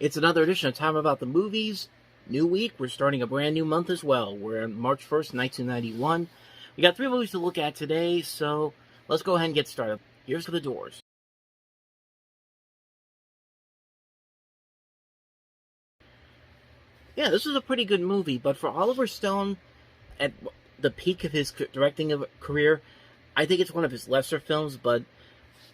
It's another edition of Time About the Movies. New week, we're starting a brand new month as well. We're on March 1st, 1991. We got 3 movies to look at today, so let's go ahead and get started. Here's The Doors. Yeah, this is a pretty good movie, but for Oliver Stone, at the peak of his directing career, I think it's one of his lesser films, but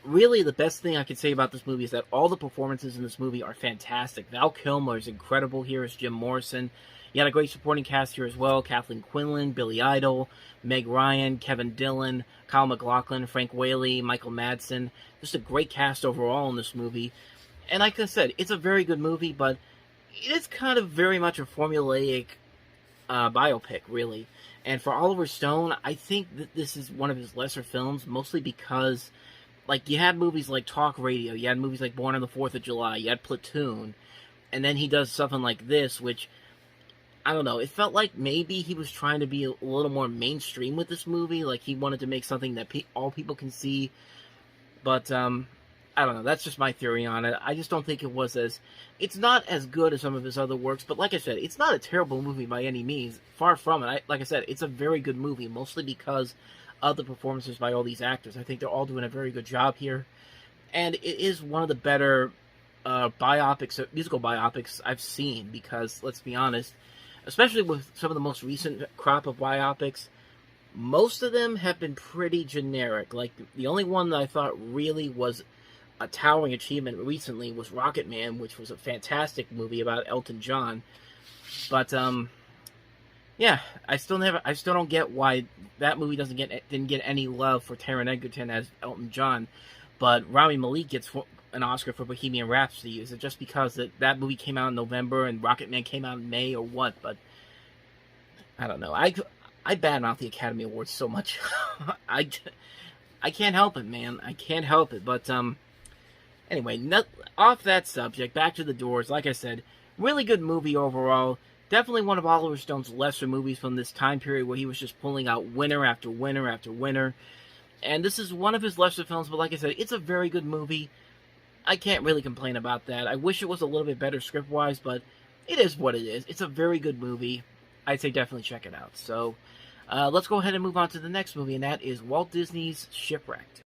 really the best thing I could say about this movie is that all the performances in this movie are fantastic. Val Kilmer is incredible here as Jim Morrison. You had a great supporting cast here as well. Kathleen Quinlan, Billy Idol, Meg Ryan, Kevin Dillon, Kyle MacLachlan, Frank Whaley, Michael Madsen. Just a great cast overall in this movie. And like I said, it's a very good movie, but it is kind of very much a formulaic biopic, really. And for Oliver Stone, I think that this is one of his lesser films, mostly because, like, you had movies like Talk Radio, you had movies like Born on the 4th of July, you had Platoon, and then he does something like this, which, I don't know, it felt like maybe he was trying to be a little more mainstream with this movie, like he wanted to make something that all people can see, but, I don't know, that's just my theory on it. I just don't think it was it's not as good as some of his other works, but like I said, it's not a terrible movie by any means, far from it. Like I said, it's a very good movie, mostly because of the performances by all these actors. I think they're all doing a very good job here, and it is one of the better musical biopics I've seen, because, let's be honest, especially with some of the most recent crop of biopics, most of them have been pretty generic. Like, the only one that I thought really was a towering achievement recently was Rocketman, which was a fantastic movie about Elton John, but, yeah, I still don't get why that movie didn't get any love for Taron Egerton as Elton John, but Rami Malek gets an Oscar for Bohemian Rhapsody. Is it just because that movie came out in November and Rocketman came out in May, or what? But I don't know. I badmouth the Academy Awards so much. I can't help it, man. I can't help it. But anyway, off that subject, back to The Doors. Like I said, really good movie overall. Definitely one of Oliver Stone's lesser movies from this time period where he was just pulling out winner after winner after winner. And this is one of his lesser films, but like I said, it's a very good movie. I can't really complain about that. I wish it was a little bit better script-wise, but it is what it is. It's a very good movie. I'd say definitely check it out. So, let's go ahead and move on to the next movie, and that is Walt Disney's Shipwrecked.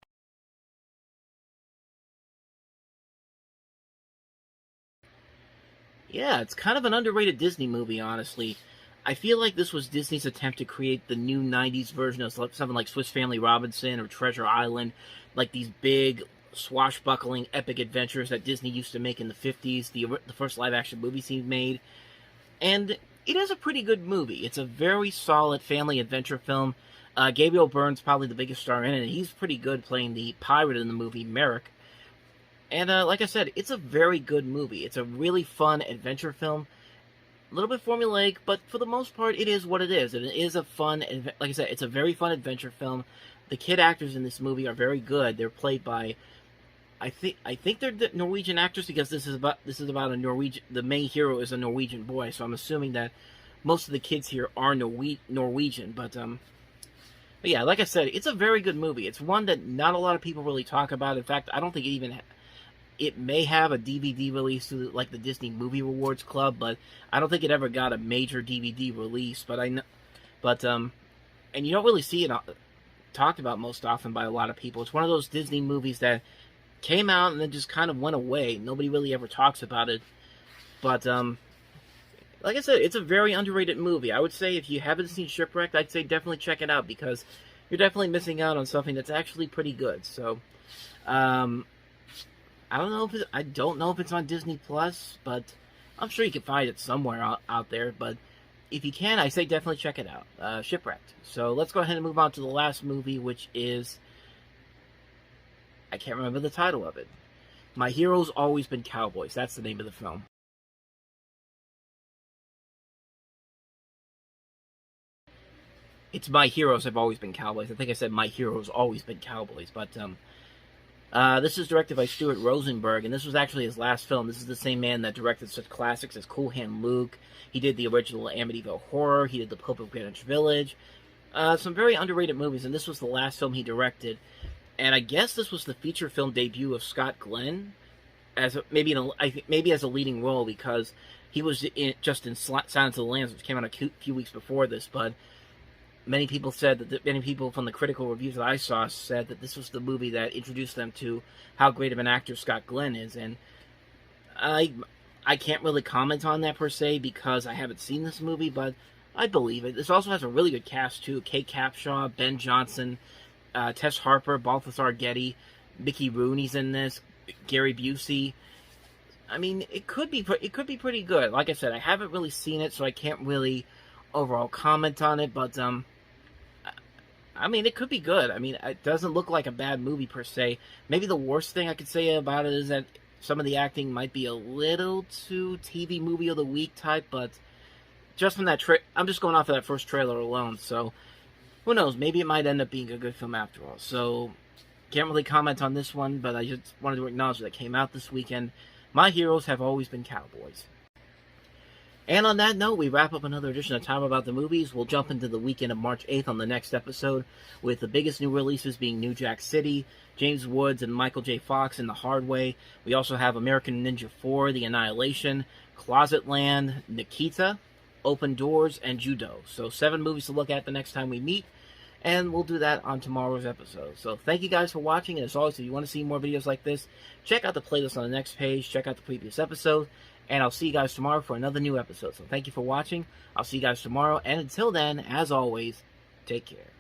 Yeah, it's kind of an underrated Disney movie, honestly. I feel like this was Disney's attempt to create the new 90s version of something like Swiss Family Robinson or Treasure Island, like these big, swashbuckling, epic adventures that Disney used to make in the 50s, the first live-action movies he made. And it is a pretty good movie. It's a very solid family adventure film. Gabriel Byrne's probably the biggest star in it. He's pretty good playing the pirate in the movie, Merrick. And like I said, it's a very good movie. It's a really fun adventure film. A little bit formulaic, but for the most part, it is what it is. And it is a fun, like I said, it's a very fun adventure film. The kid actors in this movie are very good. They're played by, I think they're the Norwegian actors, because this is about a Norwegian. The main hero is a Norwegian boy, so I'm assuming that most of the kids here are Norwegian. But yeah, like I said, it's a very good movie. It's one that not a lot of people really talk about. In fact, I don't think it may have a DVD release through, like, the Disney Movie Rewards Club, but I don't think it ever got a major DVD release. But and you don't really see it talked about most often by a lot of people. It's one of those Disney movies that came out and then just kind of went away. Nobody really ever talks about it. But like I said, it's a very underrated movie. I would say if you haven't seen Shipwrecked, I'd say definitely check it out, because you're definitely missing out on something that's actually pretty good. So, I don't know if it's on Disney Plus, but I'm sure you can find it somewhere out there. But if you can, I say definitely check it out. Shipwrecked. So let's go ahead and move on to the last movie, which is, I can't remember the title of it. My Heroes Always Been Cowboys. That's the name of the film. It's My Heroes Have Always Been Cowboys. I think I said My Heroes Always Been Cowboys, but this is directed by Stuart Rosenberg, and this was actually his last film. This is the same man that directed such classics as Cool Hand Luke. He did the original Amityville Horror. He did The Pope of Greenwich Village. Some very underrated movies, and this was the last film he directed. And I guess this was the feature film debut of Scott Glenn. I think maybe as a leading role, because he was just in Silence of the Lambs, which came out a few weeks before this. But many people said that many people from the critical reviews that I saw said that this was the movie that introduced them to how great of an actor Scott Glenn is, and I can't really comment on that per se because I haven't seen this movie, but I believe it. This also has a really good cast too: Kate Capshaw, Ben Johnson, Tess Harper, Balthazar Getty, Mickey Rooney's in this, Gary Busey. I mean, it could be pretty good. Like I said, I haven't really seen it, so I can't really overall comment on it. But I mean, it could be good. I mean, it doesn't look like a bad movie per se. Maybe the worst thing I could say about it is that some of the acting might be a little too TV movie of the week type. But just from that I'm just going off of that first trailer alone. So who knows? Maybe it might end up being a good film after all. So can't really comment on this one, but I just wanted to acknowledge that it came out this weekend. My heroes have always been cowboys. And on that note, we wrap up another edition of Time About the Movies. We'll jump into the weekend of March 8th on the next episode, with the biggest new releases being New Jack City, James Woods and Michael J. Fox in The Hard Way. We also have American Ninja 4, The Annihilation, Closetland, Nikita, Open Doors, and Judo. So 7 movies to look at the next time we meet. And we'll do that on tomorrow's episode. So thank you guys for watching. And as always, if you want to see more videos like this, check out the playlist on the next page. Check out the previous episode. And I'll see you guys tomorrow for another new episode. So thank you for watching. I'll see you guys tomorrow. And until then, as always, take care.